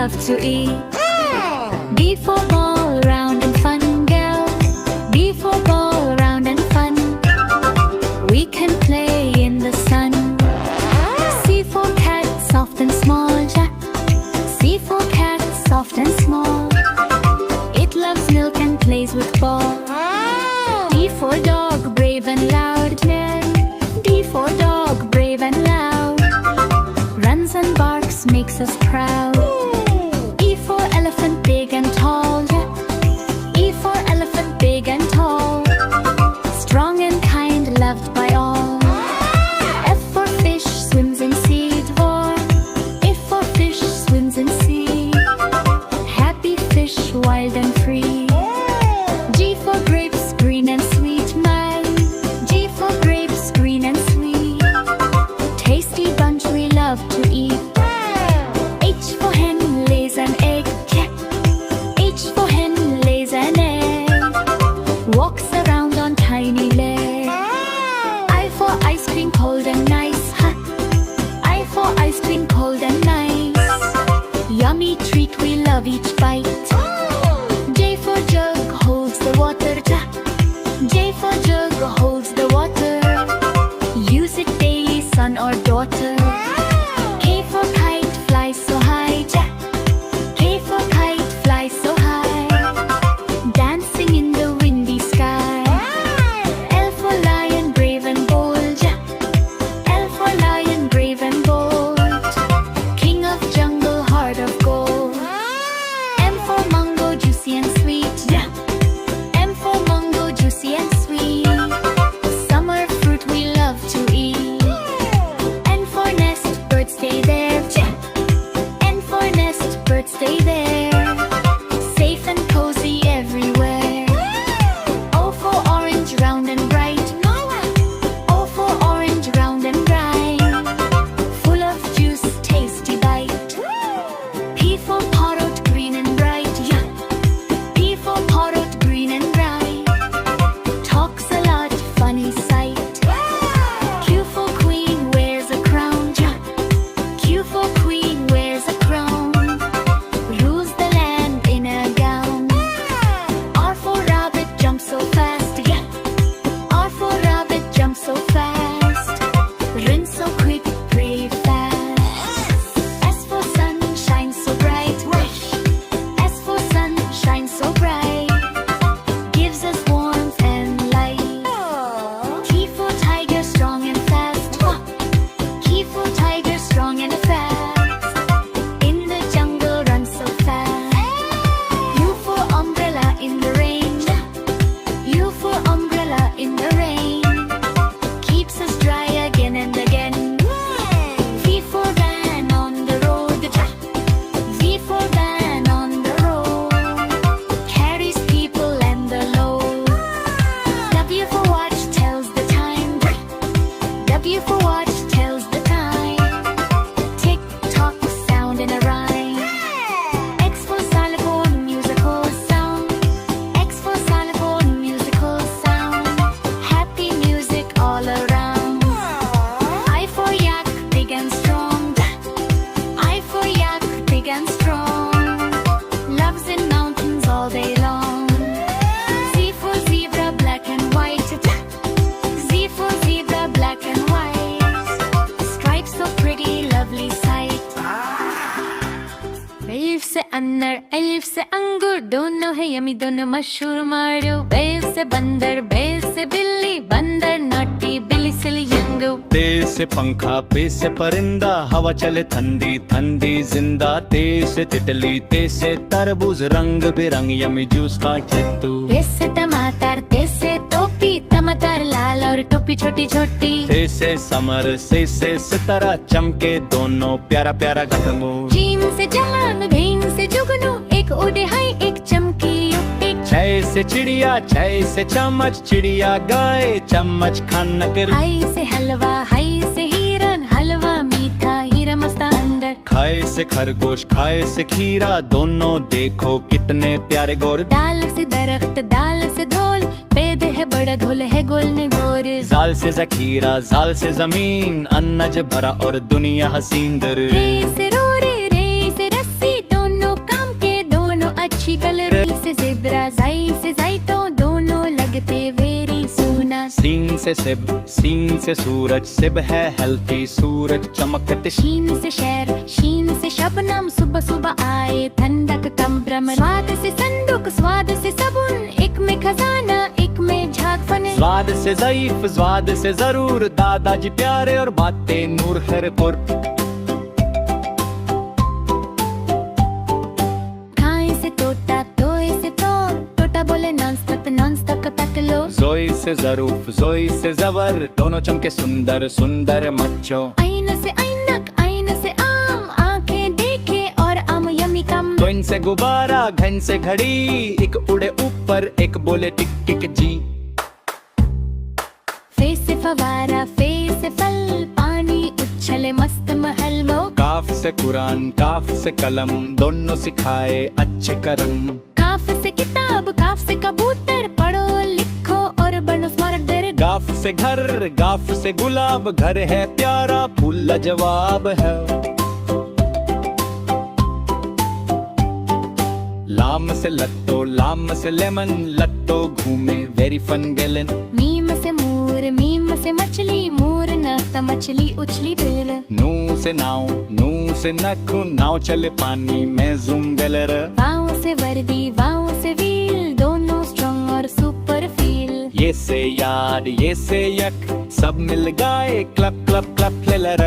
love to eat. B for ball, round and fun, girl. B for ball, round and fun. We can play in the sun. C for cat, soft and small, Jack. C for cat, soft and small. It loves milk and plays with ball. D for dog, brave and loud, D for dog, brave and loud. Runs and barks, makes us proud. E for elephant, big and tall, E for elephant, big and tall. Strong and kind, loved by all. F for fish, swims in sea. F for fish, swims in sea. Happy fish, wild and free. G for grapes, green and sweet, G for grapes, green and sweet. Tasty bunch we love to eat. H for hen, lays an egg, H for hen, lays an egg. Walks around on tiny legs. I for ice cream, cold and nice, I for ice cream, cold and nice. Yummy treat, we love each bite. J for jug, holds the water, J for jug, holds the water. Use it daily, son or daughter. K for kite, flies so high, K for kite, flies so high. Dancing in the windy sky. L for lion, brave and bold, L for lion, brave and bold. King of jungle, heart of gold. M for mango, juicy and sweet, M for mango, juicy and sweet. Summer fruit we love to eat. N for nest, birds stay there, N for nest, birds stay there. Safe and cozy everywhere. O for orange, round and bright, O for orange, round and bright. Full of juice, tasty bite. P for parrot, green and bright, P for parrot, green and bright. Talks a lot, funny sight. Q for queen, wears a crown, Q for queen, wears a crown. Rules the land in a gown. R for rabbit, jumps so fast, R for rabbit, jumps so fast. Rinse so quick, pray fast. S for sun, shines so bright, S for sun, shines so bright. Gives us warmth and light. T for tiger, strong and fast, T for tiger, strong and fast. In the jungle, runs so fast. U for umbrella in the rain, U for umbrella in the rain. Keeps us dry again and again. V for van on the road, V for van on the road. Carries people and the load. W for watch, tells the time, W for watch, tells the time. Tick tock, sound in a rhyme. X for xylophone, musical sound, X for xylophone, musical sound. Happy music all around. I for yak, big and strong, I for yak, big and strong. Loves in mountains all day long. Z for zebra, black and white, Z for zebra, black and white. Stripes so pretty, lovely sight. Alif से ulnar, अलिफ से अंगूर, दोनों है yummy, दोनों मशहूर मारो. Bell से बंदर, बेल से बिल्ली, बंदर नोटी, बिल्ली सिली यंगू. ते से पंखा, पे से परिंदा, हवा चले ठंडी ठंडी जिंदा. ते से तितली, ते से तरबूज, रंग बिरंग यमी जूस का चत्तू. ते से टमाटर, ते से टोपी, टमाटर लाल और टोपी छोटी छोटी. ते से समर, से सितारा, चमके दोनों प्यारा प्यारा गतमू. जीम से जहान, भीम से जुगनू, एक उड़े हाय, एक चमकी, एक. छय से चिड़िया, छय से चम्मच, चिड़िया गाय, चम्मच खाना कर. हाय से हलवा, हाय से हिरन, हलवा मीठा, हीरा मस्त अंदर. खाए से खरगोश, खाए से खीरा, दोनों देखो कितने प्यारे गोर. दाल से दरख्त, दाल से धोल, पेड़ है बड़ा, धोल है गोल ने गोर. जाल से जखीरा, जाल से जमीन, अनाज भरा और दुनिया हसीन दर. रे से रो रे, रे से रस्सी, दोनों ज़ेब्रा, ज़ाई से ज़ाइतो दोनों लगते वेरी सोना। सीन से सिब, सीन से सूरज, सिब है हेल्थी, सूरज चमकते। शीन से शहर, शीन से शबनम, सुबह सुबह आए ठंडक कम भ्रम। स्वाद से संदूक, स्वाद से सबुन, एक में खजाना एक में झाग फन। स्वाद से ज़ईफ, स्वाद से जरूर, दादाजी प्यारे और बातें नूर हरपुर। जोई से जरूफ, जोई से जबर, दोनों चमके सुंदर सुंदर मच्छो। आईन से ऐनक, आईन से आम, आंखें देखे और आम यमी कम। तो इनसे गुब्बारा, घन से घड़ी, एक उड़े ऊपर एक बोले टिक टिक जी। फे से फवारा, फे से फल, पानी उछले मस्त महल मो। काफ से कुरान, काफ से कलम, दोनों सिखाए अच्छे कर्म। काफ से किताब, काफ से कबूतर, पढ़ो लिखो और बनो स्मार्ट दर। गाफ से घर, गाफ से गुलाब, घर है प्यारा, फूल लाजवाब है। लाम से लत्तो, लाम से लेमन, लत्तो घूमे वेरी फन गैलन। मीम से मोर, मीम से मछली, मोर नाचता मछली उछली दिल। नू से नाव, नू से नखु, नाव चले पानी में जूम गलर। वाव से वर्दी, वाव से व्हील, दोनों स्ट्रॉन्ग और सुपर फील। ये से याद, ये से यक, सब मिल गए क्लब क्लब क्लब क्लर।